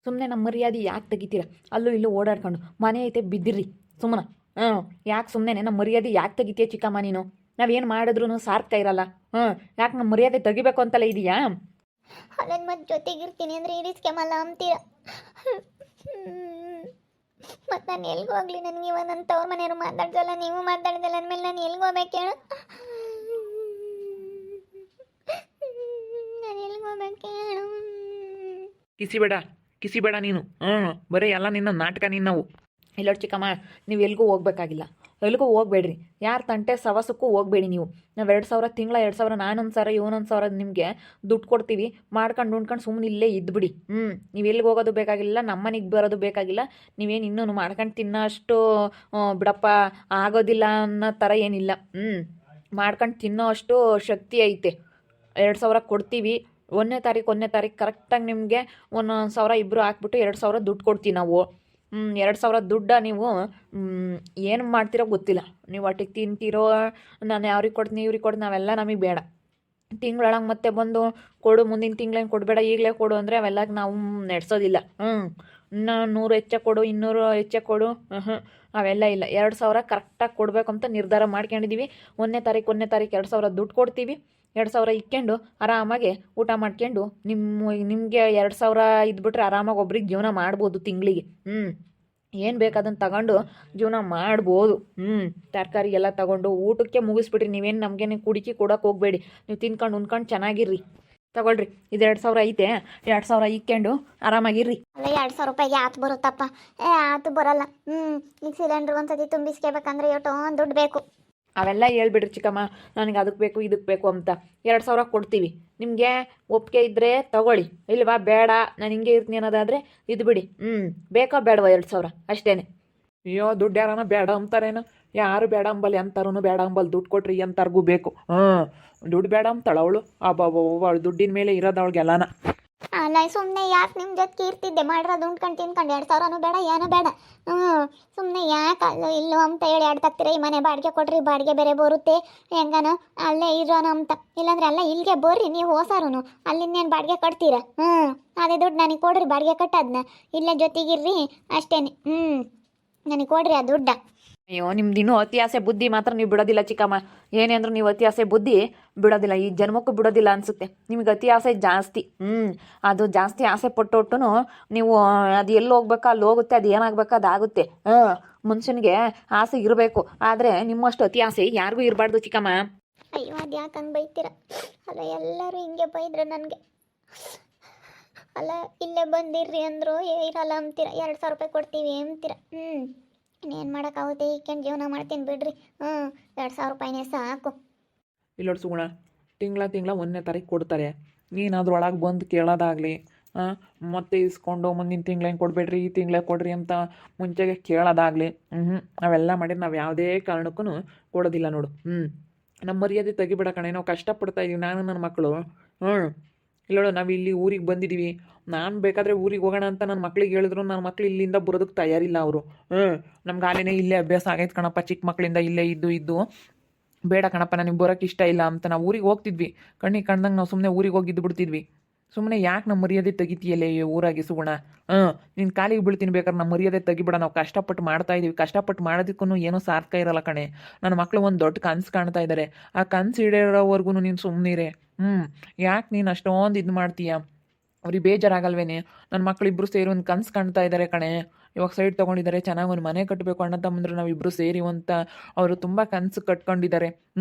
ಸುಮ್ಮನೆ ನಮ್ಮ ಮರ್ಯಾದೆ ಯಾಕೆ ತೆಗಿತೀರಾ? ಅಲ್ಲೂ ಇಲ್ಲೂ ಓಡಾಡ್ಕೊಂಡು ಮನೆ ಐತೆ ಬಿದ್ದಿರ್ರಿ ಸುಮ್ಮನೆ. ಹ್ಞೂ, ಯಾಕೆ ಸುಮ್ಮನೆ ನಮ್ಮ ಮರ್ಯಾದೆ ಯಾಕೆ ತೆಗಿತೀಯ ಚಿಕ್ಕಮ್ಮ ನೀನು? ನಾವೇನು ಮಾಡಿದ್ರು ಸಾರ್ಥ ಇರಲ್ಲ. ಯಾಕೆ ನಮ್ಮ ಮರ್ಯಾದೆ ತೆಗಿಬೇಕು ಅಂತಲೇ ಇದೆಯಾ? ಅಲ್ಲನ್ ಮತ್ತೆ ಜೊತೆಗಿರ್ತೀನಿ ಅಂದರೆ ಇರಿಸ್ಕೆಮಲ್ಲ ಅಂತೀರ. ಮತ್ತು ನಾನು ಎಲ್ಗೆ ಹೋಗ್ಲಿ? ನನಗೆ ಇವಾಗ ನನ್ನ ತವ್ರ ಮನೆಯವರು ಮಾತಾಡ್ಸಲ್ಲ, ನೀವು ಮಾತಾಡ್ದಲ್ಲ ಅಂದಮೇಲೆ ನಾನು ಎಲ್ಗೆ ಹೋಗ್ಬೇಕು ಹೇಳು? ನಾನು ಎಲ್ಗೆ ಹೋಗ್ಬೇಕು ಹೇಳು? ಕಿಸಿಬೇಡ ನೀನು. ಬರೀ ಎಲ್ಲ ನಿನ್ನ ನಾಟಕ ನಿನ್ನವು. ಇಲ್ಲ ಚಿಕ್ಕಮ್ಮ, ನೀವು ಎಲ್ಗೂ ಹೋಗ್ಬೇಕಾಗಿಲ್ಲ, ಎಲ್ಗೂ ಹೋಗ್ಬೇಡ್ರಿ. ಯಾರು ತಂಟೆ ಸವಸಕ್ಕೂ ಹೋಗ್ಬೇಡಿ ನೀವು. ನಾವು 2,000 ತಿಂಗಳ 2,000 ನಾನೊಂದು ಸಾವಿರ ಇವನೊಂದು ಸಾವಿರ ನಿಮಗೆ ದುಡ್ಡು ಕೊಡ್ತೀವಿ. ಮಾಡ್ಕೊಂಡು ಉಣ್ಕೊಂಡು ಸುಮ್ಮನೆ ಇಲ್ಲೇ ಇದ್ಬಿಡಿ. ನೀವು ಎಲ್ಲಿಗೆ ಹೋಗೋದು ಬೇಕಾಗಿಲ್ಲ, ನಮ್ಮ ಮನೆಗೆ ಬರೋದು ಬೇಕಾಗಿಲ್ಲ. ನೀವೇನು ಇನ್ನೂ ಮಾಡ್ಕೊಂಡು ತಿನ್ನೋಷ್ಟು ಬಿಡಪ್ಪ ಆಗೋದಿಲ್ಲ ಅನ್ನೋ ಥರ ಏನಿಲ್ಲ. ಮಾಡ್ಕೊಂಡು ತಿನ್ನೋ ಅಷ್ಟು ಶಕ್ತಿ ಐತೆ. 2,000 ಕೊಡ್ತೀವಿ. 1ನೇ ತಾರೀಕು ಕರೆಕ್ಟಾಗಿ ನಿಮಗೆ 1,000 ಇಬ್ಬರು ಹಾಕ್ಬಿಟ್ಟು 2,000 ದುಡ್ಡು ಕೊಡ್ತೀವಿ ನಾವು. 2,000 ದುಡ್ಡ ನೀವು ಏನು ಮಾಡ್ತೀರೋ ಗೊತ್ತಿಲ್ಲ. ನೀವು ಒಟ್ಟಿಗೆ ತಿಂತೀರೋ, ನಾನು ಯಾವ್ರಿಗೆ ಕೊಡ್ತೀನಿ ಇವ್ರಿಗೆ ಕೊಡ್ತೀನಿ, ನಾವೆಲ್ಲ ನಮಗೆ ಬೇಡ. ತಿಂಗಳೊಳಗೆ ಮತ್ತೆ ಬಂದು ಕೊಡು, ಮುಂದಿನ ತಿಂಗಳೇನು ಕೊಡಬೇಡ ಈಗಲೇ ಕೊಡು ಅಂದರೆ ಅವೆಲ್ಲ ನಾವು ನಡೆಸೋದಿಲ್ಲ. ಇನ್ನು 100 ಹೆಚ್ಚೆ ಕೊಡು, 200 ಹೆಚ್ಚೆ ಕೊಡು, ಅವೆಲ್ಲ ಇಲ್ಲ. 2,000 ಕರೆಕ್ಟಾಗಿ ಕೊಡಬೇಕು ಅಂತ ನಿರ್ಧಾರ ಮಾಡ್ಕೊಂಡಿದ್ದೀವಿ. 1ನೇ ತಾರೀಕು 2,000 ದುಡ್ಡು ಕೊಡ್ತೀವಿ. 2,000 ಇಕ್ಕೊಂಡು ಆರಾಮಾಗಿ ಊಟ ಮಾಡ್ಕೊಂಡು ನಿಮಗೆ 2,000 ಇದ್ಬಿಟ್ರೆ ಆರಾಮಾಗಿ ಒಬ್ರಿಗೆ ಜೀವನ ಮಾಡ್ಬೋದು ತಿಂಗಳಿಗೆ. ಏನು ಬೇಕಾದನ್ನು ತಗೊಂಡು ಜೀವನ ಮಾಡ್ಬೋದು. ತರಕಾರಿ ಎಲ್ಲ ತಗೊಂಡು ಊಟಕ್ಕೆ ಮುಗಿಸ್ಬಿಟ್ರಿ. ನೀವೇನು ನಮಗೇನೆ ಕುಡಿಕಿ ಕೊಡೋಕೆ ಹೋಗಬೇಡಿ. ನೀವು ತಿನ್ಕೊಂಡು ಉಣ್ಕೊಂಡು ಚೆನ್ನಾಗಿರ್ರಿ. ತಗೊಳ್ರಿ, ಇದು 2,000 ಐತೆ. 2,000 ಇಕ್ಕೊಂಡು ಆರಾಮಾಗಿರ್ರಿ. ಅಲ್ಲ 2,000 ರೂಪಾಯಿಗೆ ಆತು ಬರುತ್ತಪ್ಪ? ಆತು ಬರಲ್ಲ. ಈಗ ಸಿಲಿಂಡ್ರ್ ಒಂದ್ಸತಿ ತುಂಬಿಸ್ಕೋಬೇಕಂದ್ರೆ ಎಷ್ಟು ದುಡ್ಡು ಬೇಕು? ಅವೆಲ್ಲ ಹೇಳ್ಬಿಡ್ರಿ ಚಿಕ್ಕಮ್ಮ, ನನಗೆ ಅದಕ್ಕೆ ಬೇಕು ಇದಕ್ಕೆ ಬೇಕು ಅಂತ. 2,000 ಕೊಡ್ತೀವಿ. ನಿಮಗೆ ಒಪ್ಪಿಗೆ ಇದ್ದರೆ ತಗೊಳ್ಳಿ, ಇಲ್ವಾ ಬೇಡ ನಾನು ಹಿಂಗೆ ಇರ್ತೀನಿ ಅನ್ನೋದಾದರೆ ಇದು ಬಿಡಿ. ಬೇಕೋ ಬೇಡವಾ 2,000 ಅಷ್ಟೇ. ಅಯ್ಯೋ ದುಡ್ಡು ಯಾರನ ಬೇಡ ಅಂತಾರೇನು? ಯಾರು ಬೇಡ ಅಂಬಲ್ಲಿ ಎಂತಾರೂ ಬೇಡ ಅಂಬಲ್ಲಿ ದುಡ್ಡು ಕೊಟ್ರಿ ಎಂತಾರ್ಗೂ ಬೇಕು. ದುಡ್ಡು ಬೇಡ ಅಂತಾಳ ಅವಳು. ಅವಳು ದುಡ್ಡಿನ ಮೇಲೆ ಇರೋದು ಅವಳಿಗೆಲ್ಲನ. ಅಲ್ಲ ಸುಮ್ಮನೆ ಯಾಕೆ ನಿಮ್ಮ ಜೊತೆಗೆ ಇರ್ತಿದ್ದೆ ಮಾಡಿರೋದು ಉಂಡ್ಕೊಂಡು ತಿನ್ಕೊಂಡು 2,000 ಬೇಡ ಏನೂ ಬೇಡ. ಸುಮ್ಮನೆ ಯಾಕೆ ಅಲ್ಲೋ ಇಲ್ಲೋ ಅಂತ ಹೇಳಿ ಆಡ್ತಾಕ್ತೀರ? ಈ ಮನೆ ಬಾಡಿಗೆ ಕೊಡ್ರಿ, ಬಾಡಿಗೆ ಬೇರೆ ಬರುತ್ತೆ, ಹೆಂಗನ ಅಲ್ಲೇ ಇರೋಣ ಅಂತ. ಇಲ್ಲಾಂದ್ರೆ ಅಲ್ಲ ಇಲ್ಲಿಗೆ ಬರ್ರಿ ನೀವು ಹೊಸಾರು, ಅಲ್ಲಿಂದೇನು ಬಾಡಿಗೆ ಕಟ್ತೀರ? ಅದೇ ದುಡ್ಡು ನನಗೆ ಕೊಡ್ರಿ, ಬಾಡಿಗೆ ಕಟ್ಟೋದನ್ನ. ಇಲ್ಲೇ ಜೊತೆಗಿರ್ರಿ ಅಷ್ಟೇ. ನನಗೆ ಕೊಡ್ರಿ ಆ ದುಡ್ಡ. ಅಯ್ಯೋ ನಿಮ್ದಿನ್ನೂ ಅತಿ ಆಸೆ ಬುದ್ಧಿ ಮಾತ್ರ ನೀವು ಬಿಡೋದಿಲ್ಲ ಚಿಕ್ಕಮ್ಮ. ಏನೇ ಅಂದರೂ ನೀವು ಅತಿ ಆಸೆ ಬುದ್ಧಿ ಬಿಡೋದಿಲ್ಲ, ಈ ಜನ್ಮಕ್ಕೂ ಬಿಡೋದಿಲ್ಲ ಅನಿಸುತ್ತೆ. ನಿಮಗೆ ಅತಿ ಆಸೆ ಜಾಸ್ತಿ. ಅದು ಜಾಸ್ತಿ ಆಸೆ ಪಟ್ಟೊಟ್ಟು ನೀವು ಅದು ಎಲ್ಲಿ ಹೋಗ್ಬೇಕಾ ಅಲ್ಲಿ ಹೋಗುತ್ತೆ, ಅದು ಏನಾಗಬೇಕಾ ಅದಾಗುತ್ತೆ. ಮನುಷ್ಯನಿಗೆ ಆಸೆ ಇರಬೇಕು, ಆದರೆ ನಿಮ್ಮಷ್ಟು ಅತಿ ಆಸೆ ಯಾರಿಗೂ ಇರಬಾರ್ದು ಚಿಕ್ಕಮ್ಮ. ಅಯ್ಯೋ ಅದು ಯಾಕೆ ಹಂಗೆ ಬೈತೀರ? ಅಲ್ಲ ಎಲ್ಲರೂ ಹಿಂಗೆ ಬೈದ್ರೆ ನನಗೆ ಅಲ್ಲ ಇಲ್ಲೇ ಬಂದಿರ್ರಿ ಅಂದರು ಇರಲ್ಲ ಅಂತೀರ. 2,000 ರೂಪಾಯಿ ಕೊಡ್ತೀವಿ ಅಂತೀರ. ಇನ್ನೇನು ಮಾಡೋಕ್ಕಾಗುತ್ತೆ? ಈಕೆಂಡು ಜೀವನ ಮಾಡ್ತೀನಿ ಬಿಡ್ರಿ. 2,000 ರೂಪಾಯಿನೇ ಸಾಕು. ಇಲ್ಲೋಡು ಸುಗುಣ, ತಿಂಗಳ 1ನೇ ತಾರೀಕು ಕೊಡ್ತಾರೆ. ನೀನಾದ್ರೂ ಒಳಗೆ ಬಂದು ಕೇಳೋದಾಗಲಿ, ಮತ್ತೆ ಇಸ್ಕೊಂಡು ಮುಂದಿನ ತಿಂಗಳು ಹೆಂಗೆ ಕೊಡಬೇಡ್ರಿ ಈ ತಿಂಗಳೇ ಕೊಡ್ರಿ ಅಂತ ಮುಂಚೆಗೆ ಕೇಳೋದಾಗಲಿ, ಅವೆಲ್ಲ ಮಾಡಿ ನಾವು ಯಾವುದೇ ಕಾರಣಕ್ಕೂ ಕೊಡೋದಿಲ್ಲ ನೋಡು. ನಮ್ಮ ಮರ್ಯಾದೆ ತೆಗಿಬಿಡ ಕಣೆ. ನಾವು ಕಷ್ಟಪಡ್ತಾ ಇದೀವಿ, ನಾನು ನನ್ನ ಮಕ್ಕಳು. ಇಲ್ಲೋಡು, ನಾವು ಇಲ್ಲಿ ಊರಿಗೆ ಬಂದಿದ್ದೀವಿ. ನಾನು ಬೇಕಾದರೆ ಊರಿಗೆ ಹೋಗೋಣ ಅಂತ ನನ್ನ ಮಕ್ಳಿಗೆ ಹೇಳಿದ್ರು ನನ್ನ ಮಕ್ಳು ಇಲ್ಲಿಂದ ಬರೋದಕ್ಕೆ ತಯಾರಿಲ್ಲ ಅವರು. ನಮ್ಗೆ ಆಲೇನೇ ಇಲ್ಲೇ ಅಭ್ಯಾಸ ಆಗೈತೆ ಕಣಪ್ಪ, ಚಿಕ್ಕ ಮಕ್ಕಳಿಂದ ಇಲ್ಲೇ ಇದ್ದು ಬೇಡ ಕಣಪ್ಪ ನನಗೆ ಬರೋಕ್ಕೆ ಇಷ್ಟ ಇಲ್ಲ ಅಂತ ನಾವು ಊರಿಗೆ ಹೋಗ್ತಿದ್ವಿ. ಕಣ್ಣಿಗೆ ಕಂಡಂಗೆ ನಾವು ಸುಮ್ಮನೆ ಊರಿಗೆ ಹೋಗಿದ್ದು ಬಿಡ್ತಿದ್ವಿ. ಸುಮ್ಮನೆ ಯಾಕೆ ನಮ್ಮ ಮರ್ಯಾದೆ ತೆಗಿತೀಯಲ್ಲೇ ಊರಾಗಿ ಸುಗುಣ? ನಿನ್ನ ಕಾಲಿಗೆ ಬೀಳ್ತೀನಿ, ಬೇಕಾದ್ರೆ ನಮ್ಮ ಮರ್ಯಾದೆ ತೆಗಿಬೇಡ. ನಾವು ಕಷ್ಟಪಟ್ಟು ಮಾಡ್ತಾ ಇದ್ದೀವಿ, ಕಷ್ಟಪಟ್ಟು ಮಾಡೋದಕ್ಕೂ ಏನೂ ಸಾರ್ಥಕ ಇರಲ್ಲ ಕಣೆ. ನನ್ನ ಮಕ್ಕಳು ಒಂದು ದೊಡ್ಡ ಕನಸು ಕಾಣ್ತಾ ಇದ್ದಾರೆ. ಆ ಕನಸು ಈಡೇರೋವರೆಗೂ ನೀನು ಸುಮ್ಮನಿರೇ. ಯಾಕೆ ನೀನು ಅಷ್ಟೊಂದು ಇದು ಮಾಡ್ತೀಯ? ಅವ್ರಿಗೆ ಬೇಜಾರಾಗಲ್ವೇನೆ? ನನ್ನ ಮಕ್ಕಳಿಬ್ಬರು ಸೇರಿ ಒಂದು ಕನಸು ಕಾಣ್ತಾ ಇದ್ದಾರೆ ಕಣೆ. ಇವಾಗ ಸೈಡ್ ತೊಗೊಂಡಿದ್ದಾರೆ, ಚೆನ್ನಾಗಿ ಒಂದು ಮನೆ ಕಟ್ಟಬೇಕು ಅಣ್ಣ ತಮ್ಮಂದ್ರೆ ನಾವಿಬ್ಬರು ಸೇರಿ ಅಂತ ಅವರು ತುಂಬ ಕನಸು ಕಟ್ಕೊಂಡಿದ್ದಾರೆ.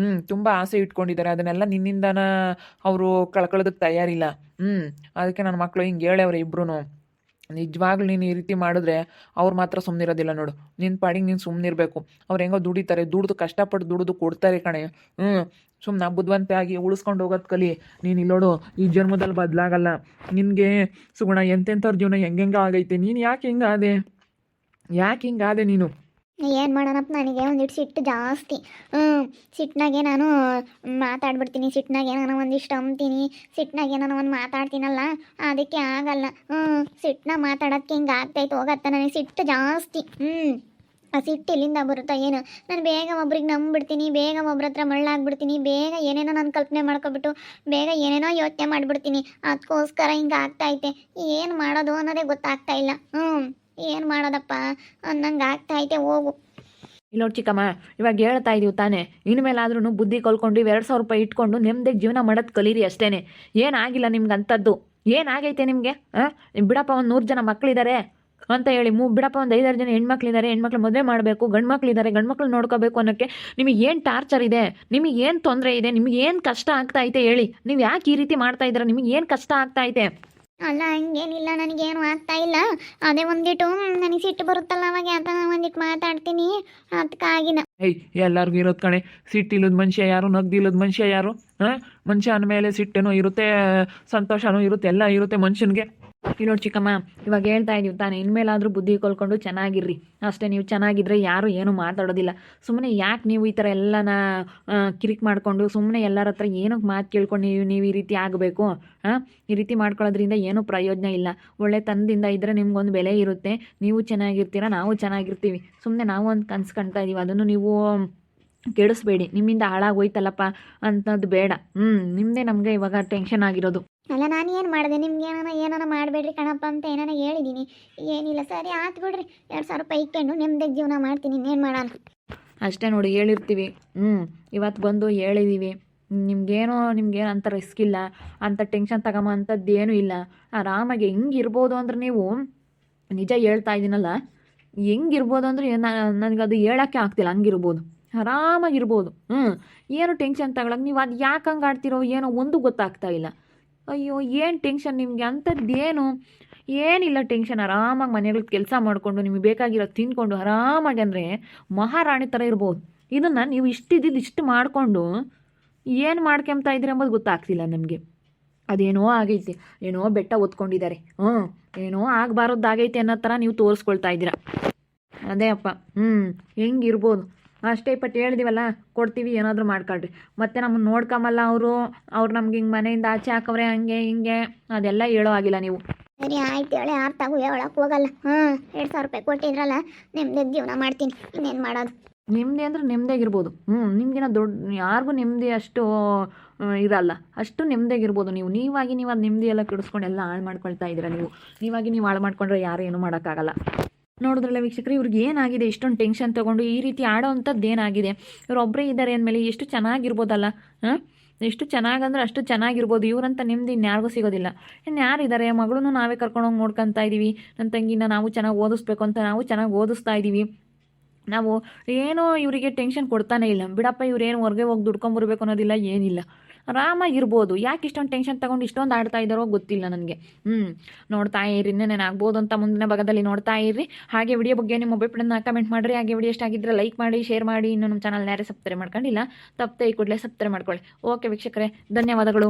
ತುಂಬ ಆಸೆ ಇಟ್ಕೊಂಡಿದ್ದಾರೆ. ಅದನ್ನೆಲ್ಲ ನಿನ್ನಿಂದನ ಅವರು ಕಳ್ಕೊಳ್ಳೋದಕ್ಕೆ ತಯಾರಿಲ್ಲ. ಅದಕ್ಕೆ ನನ್ನ ಮಕ್ಕಳು ಹಿಂಗೆ ಹೇಳವ್ರೆ ಇಬ್ಬರೂ. ನಿಜವಾಗ್ಲೂ ನೀನು ಈ ರೀತಿ ಮಾಡಿದ್ರೆ ಅವ್ರು ಮಾತ್ರ ಸುಮ್ಮನಿರೋದಿಲ್ಲ ನೋಡು. ನಿನ್ನ ಪಾಡಿಗೆ ನೀನು ಸುಮ್ಮನಿರಬೇಕು. ಅವ್ರು ಹೆಂಗೋ ದುಡಿತಾರೆ, ಕಷ್ಟಪಟ್ಟು ದುಡಿದು ಕೊಡ್ತಾರೆ ಕಣೆ. ಸುಮ್ಮನೆ ಬುದ್ಧಿವಂತೆ ಆಗಿ ಉಳಿಸ್ಕೊಂಡು ಹೋಗೋದು ಕಲಿ. ನೀನು ಇಲ್ಲೋಡು, ಈ ಜನ್ಮದಲ್ಲಿ ಬದಲಾಗಲ್ಲ. ನಿನಗೆ ಸುಗುಣ ಎಂತೆಂಥವ್ರ ಜೀವನ ಹೆಂಗೆ ಆಗೈತೆ. ನೀನು ಯಾಕೆ ಹಿಂಗಾದೆ ನೀನು? ಏನು ಮಾಡೋಣಪ್ಪ, ನನಗೆ ಒಂದಿಟ್ಟು ಸಿಟ್ಟು ಜಾಸ್ತಿ. ಸಿಟ್ಟಿನಾಗೆ ನಾನು ಮಾತಾಡ್ಬಿಡ್ತೀನಿ, ಸಿಟ್ಟಿನಾಗೆ ನಾನು ಒಂದಿಷ್ಟು ಅಂತೀನಿ, ಸಿಟ್ಟಿನಾಗೆ ನಾನು ಒಂದು ಮಾತಾಡ್ತೀನಲ್ಲ, ಅದಕ್ಕೆ ಆಗಲ್ಲ. ಸಿಟ್ಟನ್ನ ಮಾತಾಡೋಕ್ಕೆ ಹಿಂಗೆ ಆಗ್ತೈತೆ ಹೋಗತ್ತ. ನನಗೆ ಸಿಟ್ಟು ಜಾಸ್ತಿ. ಆ ಸಿಟ್ಟು ಎಲ್ಲಿಂದ ಬರುತ್ತಾ ಏನು? ನಾನು ಬೇಗ ಒಬ್ರಿಗೆ ನಂಬಿಬಿಡ್ತೀನಿ, ಬೇಗ ಒಬ್ರ ಹತ್ರ ಮಳ್ಳಾಗ್ಬಿಡ್ತೀನಿ, ಬೇಗ ಏನೇನೋ ನಾನು ಕಲ್ಪನೆ ಮಾಡ್ಕೊಬಿಟ್ಟು ಬೇಗ ಏನೇನೋ ಯೋಚನೆ ಮಾಡಿಬಿಡ್ತೀನಿ. ಅದಕ್ಕೋಸ್ಕರ ಹಿಂಗೆ ಆಗ್ತಾಯಿದೆ. ಏನು ಮಾಡೋದು ಅನ್ನೋದೇ ಗೊತ್ತಾಗ್ತಾ ಇಲ್ಲ. ಏನು ಮಾಡೋದಪ್ಪ ಅನ್ನಂಗೆ ಆಗ್ತಾಯಿದೆ. ಹೋಗು. ಇಲ್ಲಿ ನೋಡಿ ಚಿಕ್ಕಮ್ಮ, ಇವಾಗ ಹೇಳ್ತಾ ಇದೀವಿ ತಾನೇ, ಇನ್ಮೇಲಾದ್ರೂ ಬುದ್ಧಿ ಕಲ್ಕೊಂಡು 2,000 ರೂಪಾಯಿ ಇಟ್ಕೊಂಡು ನೆಮ್ಮದಿಗೆ ಜೀವನ ಮಾಡೋದು ಕಲೀರಿ ಅಷ್ಟೇ. ಏನಾಗಿಲ್ಲ ನಿಮ್ಗೆ ಅಂಥದ್ದು. ಏನಾಗೈತೆ ನಿಮಗೆ? ಬಿಡಪ್ಪ ಒಂದು 100 ಜನ ಮಕ್ಕಳಿದ್ದಾರೆ ಅಂತ ಹೇಳಿ ಬಿಡಪ್ಪ ಒಂದು 5-6 ಜನ ಹೆಣ್ಮಕ್ಳಿದ್ದಾರೆ, ಹೆಣ್ಮಕ್ಳು ಮದುವೆ ಮಾಡಬೇಕು, ಗಂಡು ಮಕ್ಳಿದ್ದಾರೆ, ಗಂಡು ಮಕ್ಳು ನೋಡ್ಕೋಬೇಕು ಅನ್ನೋಕ್ಕೆ ನಿಮಗೆ ಏನು ಟಾರ್ಚರ್ ಇದೆ? ನಿಮಗೆ ಏನು ತೊಂದರೆ ಇದೆ? ನಿಮಗೆ ಏನು ಕಷ್ಟ ಆಗ್ತಾ ಐತೆ ಹೇಳಿ? ನೀವು ಯಾಕೆ ಈ ರೀತಿ ಮಾಡ್ತಾ ಇದ್ದೀರಾ? ನಿಮಗೆ ಏನು ಕಷ್ಟ ಆಗ್ತಾ ಐತೆ? ಅಲ್ಲ, ಹಂಗೇನಿಲ್ಲ, ನನಗೇನು ಆಗ್ತಾ ಇಲ್ಲ. ಅದೇ ಒಂದಿಟ್ಟು ನನಗೆ ಸಿಟ್ಟು ಬರುತ್ತಲ್ಲ, ಅವಾಗ ಅಂತ ಒಂದಿಟ್ಟು ಮಾತಾಡ್ತೀನಿ, ಅದಕ್ಕಾಗಿನ. ಎಲ್ಲರಿಗೂ ಇರೋದು ಕಣೆ ಸಿಟ್ಟಿಲ್ಲದ ಮನುಷ್ಯ ಯಾರು, ನಗ್ದಿಲ್ಲದ ಮನುಷ್ಯ ಯಾರು? ಮನುಷ್ಯ ಅಂದಮೇಲೆ ಸಿಟ್ಟೇನೋ ಇರುತ್ತೆ, ಸಂತೋಷನೂ ಇರುತ್ತೆ, ಎಲ್ಲ ಇರುತ್ತೆ ಮನುಷ್ಯನಿಗೆ. ಇಲ್ಲಿ ನೋಡಿ ಚಿಕ್ಕಮ್ಮ, ಇವಾಗ ಹೇಳ್ತಾ ಇದೀವಿ ತಾನೇ, ಇನ್ಮೇಲಾದರೂ ಬುದ್ಧಿ ಕಲ್ಕೊಂಡು ಚೆನ್ನಾಗಿರ್ರಿ ಅಷ್ಟೇ. ನೀವು ಚೆನ್ನಾಗಿದ್ರೆ ಯಾರು ಏನು ಮಾತಾಡೋದಿಲ್ಲ. ಸುಮ್ಮನೆ ಯಾಕೆ ನೀವು ಈ ಥರ ಎಲ್ಲನ ಕಿರಿಕ್ ಮಾಡಿಕೊಂಡು ಸುಮ್ಮನೆ ಎಲ್ಲರ ಹತ್ರ ಏನಕ್ಕೆ ಮಾತು ಕೇಳ್ಕೊಂಡು ನೀವು ಈ ರೀತಿ ಆಗಬೇಕು? ಈ ರೀತಿ ಮಾಡ್ಕೊಳ್ಳೋದ್ರಿಂದ ಏನೂ ಪ್ರಯೋಜನ ಇಲ್ಲ. ಒಳ್ಳೆ ತನದಿಂದ ಇದ್ದರೆ ನಿಮ್ಗೊಂದು ಬೆಲೆ ಇರುತ್ತೆ, ನೀವು ಚೆನ್ನಾಗಿರ್ತೀರ, ನಾವು ಚೆನ್ನಾಗಿರ್ತೀವಿ. ಸುಮ್ಮನೆ ನಾವು ಒಂದು ಕನ್ಸು ಕಾಣ್ತಾ ಇದೀವಿ, ಅದನ್ನು ನೀವು ಕೆಡಿಸ್ಬೇಡಿ. ನಿಮ್ಮಿಂದ ಹಾಳಾಗೋಯ್ತಲ್ಲಪ್ಪ ಅಂತದ್ದು ಬೇಡ. ನಿಮ್ಮದೇ ನಮಗೆ ಇವಾಗ ಟೆನ್ಷನ್ ಆಗಿರೋದು. ಅಲ್ಲ, ನಾನು ಏನು ಮಾಡಿದೆ? ನಿಮ್ಗೆ ಏನಾನ ಮಾಡಬೇಡ್ರಿ ಕಣಪ್ಪ ಅಂತ ಏನಾನ ಹೇಳಿದ್ದೀನಿ? ಏನಿಲ್ಲ, ಸರಿ ಆಯ್ತು ಬಿಡ್ರಿ. 2,000 ರೂಪಾಯಿ ಇಟ್ಕೊಂಡು ನೆಮ್ಮದಿಗೆ ಜೀವನ ಮಾಡ್ತೀನಿ, ಇನ್ನೇನು ಮಾಡೋಣ. ಅಷ್ಟೇ ನೋಡಿ, ಹೇಳಿರ್ತೀವಿ. ಇವತ್ತು ಬಂದು ಹೇಳಿದ್ದೀವಿ. ನಿಮ್ಗೇನು ಅಂತ ರಿಸ್ಕ್ ಇಲ್ಲ, ಅಂಥ ಟೆನ್ಷನ್ ತಗೊಂಬ ಅಂಥದ್ದು ಏನೂ ಇಲ್ಲ. ಆರಾಮಾಗಿ ಹೆಂಗಿರ್ಬೋದು ಅಂದ್ರೆ, ನೀವು ನಿಜ ಹೇಳ್ತಾ ಇದ್ದೀನಲ್ಲ, ಹೆಂಗಿರ್ಬೋದು ಅಂದರೆ ನನಗದು ಹೇಳೋಕ್ಕೆ ಆಗ್ತಿಲ್ಲ. ಹಂಗಿರ್ಬೋದು, ಆರಾಮಾಗಿರ್ಬೋದು. ಏನು ಟೆನ್ಷನ್ ತಗೊಳಕ್ಕೆ ನೀವು ಅದು ಯಾಕೆ ಹಂಗೆ ಆಡ್ತಿರೋ ಏನೋ ಒಂದು ಗೊತ್ತಾಗ್ತಾ ಇಲ್ಲ. ಅಯ್ಯೋ, ಏನು ಟೆನ್ಷನ್ ನಿಮಗೆ? ಅಂಥದ್ದೇನು ಏನಿಲ್ಲ ಟೆನ್ಷನ್. ಆರಾಮಾಗಿ ಮನೆಗಳಿಗೆ ಕೆಲಸ ಮಾಡಿಕೊಂಡು ನಿಮಗೆ ಬೇಕಾಗಿರೋ ತಿಂದ್ಕೊಂಡು ಆರಾಮಾಗಿ ಅಂದರೆ ಮಹಾರಾಣಿ ಥರ ಇರ್ಬೋದು. ಇದನ್ನು ನೀವು ಇಷ್ಟು ಮಾಡಿಕೊಂಡು ಏನು ಮಾಡ್ಕೊಂತ ಇದ್ದೀರಿ ಎಂಬುದು ಗೊತ್ತಾಗ್ತಿಲ್ಲ ನಮಗೆ. ಅದೇನೋ ಆಗೈತೆ, ಏನೋ ಬೆಟ್ಟ ಒತ್ಕೊಂಡಿದ್ದಾರೆ, ಏನೋ ಆಗಬಾರದ್ದಾಗೈತೆ ಅನ್ನೋ ಥರ ನೀವು ತೋರಿಸ್ಕೊಳ್ತಾ ಇದ್ದೀರಾ. ಅದೇ ಅಪ್ಪ, ಹೆಂಗಿರ್ಬೋದು ಅಷ್ಟೇ. ಪಟ್ಟು ಹೇಳಿದೀವಲ್ಲ, ಕೊಡ್ತೀವಿ, ಏನಾದರೂ ಮಾಡ್ಕೊಳ್ರಿ. ಮತ್ತು ನಮ್ಮನ್ನು ನೋಡ್ಕೊಂಬಲ್ಲ ಅವ್ರು ನಮ್ಗೆ ಹಿಂಗೆ ಮನೆಯಿಂದ ಆಚೆ ಹಾಕವ್ರೆ, ಹಂಗೆ ಹಿಂಗೆ ಅದೆಲ್ಲ ಹೇಳೋ ಆಗಿಲ್ಲ ನೀವು. ಸರಿ ಆಯ್ತು, ಹೇಳಿ ಅರ್ಥಾಗೂ ಹೇಳೋಕೆ ಹೋಗಲ್ಲ. 2,000 ರೂಪಾಯಿ ಕೊಟ್ಟಿದ್ರಲ್ಲ, ನೆಮ್ಮದಿಗೆ ಜೀವನ ಮಾಡ್ತೀನಿ, ಇನ್ನೇನು ಮಾಡೋದು. ನೆಮ್ಮದಿ ಅಂದ್ರೆ ನೆಮ್ಮದಿಯಾಗಿರ್ಬೋದು. ನಿಮಗಿನ ದೊಡ್ಡ ಯಾರಿಗೂ ನೆಮ್ಮದಿ ಅಷ್ಟು ಇರಲ್ಲ. ಅಷ್ಟು ನೆಮ್ಮದಿಯಾಗಿರ್ಬೋದು. ನೀವಾಗಿ ಅದು ನೆಮ್ಮದಿ ಎಲ್ಲ ಕೆಡಿಸ್ಕೊಂಡು ಎಲ್ಲ ಹಾಳು ಮಾಡ್ಕೊಳ್ತಾ ಇದ್ದೀರಾ. ನೀವು ಹಾಳು ಮಾಡ್ಕೊಂಡ್ರೆ ಯಾರು ಏನೂ ಮಾಡೋಕ್ಕಾಗಲ್ಲ. ನೋಡಿದ್ರಲ್ಲ ವೀಕ್ಷಕರು, ಇವ್ರಿಗೆ ಏನಾಗಿದೆ? ಇಷ್ಟೊಂದು ಟೆನ್ಷನ್ ತೊಗೊಂಡು ಈ ರೀತಿ ಆಡೋ ಅಂಥದ್ದು ಏನಾಗಿದೆ? ಇವರೊಬ್ಬರೇ ಇದ್ದಾರೆ ಅಂದಮೇಲೆ ಎಷ್ಟು ಚೆನ್ನಾಗಿರ್ಬೋದಲ್ಲ. ಎಷ್ಟು ಚೆನ್ನಾಗಂದ್ರೆ ಅಷ್ಟು ಚೆನ್ನಾಗಿರ್ಬೋದು. ಇವರಂತ ನೆಮ್ಮದಿ ಇನ್ಯಾರಿಗೂ ಸಿಗೋದಿಲ್ಲ. ಇನ್ಯಾರಿದ್ದಾರೆ? ಮಗಳೂ ನಾವೇ ಕರ್ಕೊಂಡೋಗಿ ನೋಡ್ಕೊತಾ ಇದ್ದೀವಿ. ನನ್ನ ತಂಗಿನ ನಾವು ಚೆನ್ನಾಗಿ ಓದಿಸ್ಬೇಕು ಅಂತ ನಾವು ಚೆನ್ನಾಗಿ ಓದಿಸ್ತಾ ಇದ್ದೀವಿ. ನಾವು ಏನೋ ಇವರಿಗೆ ಟೆನ್ಷನ್ ಕೊಡ್ತಾನೆ ಇಲ್ಲ. ಬಿಡಪ್ಪ, ಇವ್ರೇನು ಹೊರಗೆ ಹೋಗಿ ದುಡ್ಕೊಂಬರ್ಬೇಕು ಅನ್ನೋದಿಲ್ಲ, ಏನಿಲ್ಲ, ಆರಾಮಾಗಿರ್ಬೋದು. ಯಾಕೆ ಇಷ್ಟೊಂದು ಟೆನ್ಷನ್ ತೊಗೊಂಡು ಇಷ್ಟೊಂದು ಆಡ್ತಾ ಇದ್ದಾರೋ ಗೊತ್ತಿಲ್ಲ ನನಗೆ. ನೋಡ್ತಾ ಇರಿ, ಇನ್ನೇನು ಆಗ್ಬೋದು ಅಂತ ಮುಂದಿನ ಭಾಗದಲ್ಲಿ ನೋಡ್ತಾ ಇರ್ರಿ. ಹಾಗೆ ವಿಡಿಯೋ ಬಗ್ಗೆ ನಿಮ್ಮ ಒಬ್ಬೊಬ್ಬರನ್ನ ಕಮೆಂಟ್ ಮಾಡಿರಿ. ಹಾಗೆ ವಿಡಿಯೋ ಇಷ್ಟ ಆಗಿದ್ದರೆ ಲೈಕ್ ಮಾಡಿ, ಶೇರ್ ಮಾಡಿ. ಇನ್ನೂ ನಮ್ಮ ಚಾನಲ್ ಯಾರೇ ಸಬ್ಸ್ಕ್ರೈಬ್ ಮಾಡ್ಕೊಂಡಿಲ್ಲ, ತಪ್ಪದೆ ಈ ಕೂಡಲೇ ಸಬ್ಸ್ಕ್ರೈಬ್ ಮಾಡ್ಕೊಳ್ಳಿ. ಓಕೆ ವೀಕ್ಷಕರೇ, ಧನ್ಯವಾದಗಳು.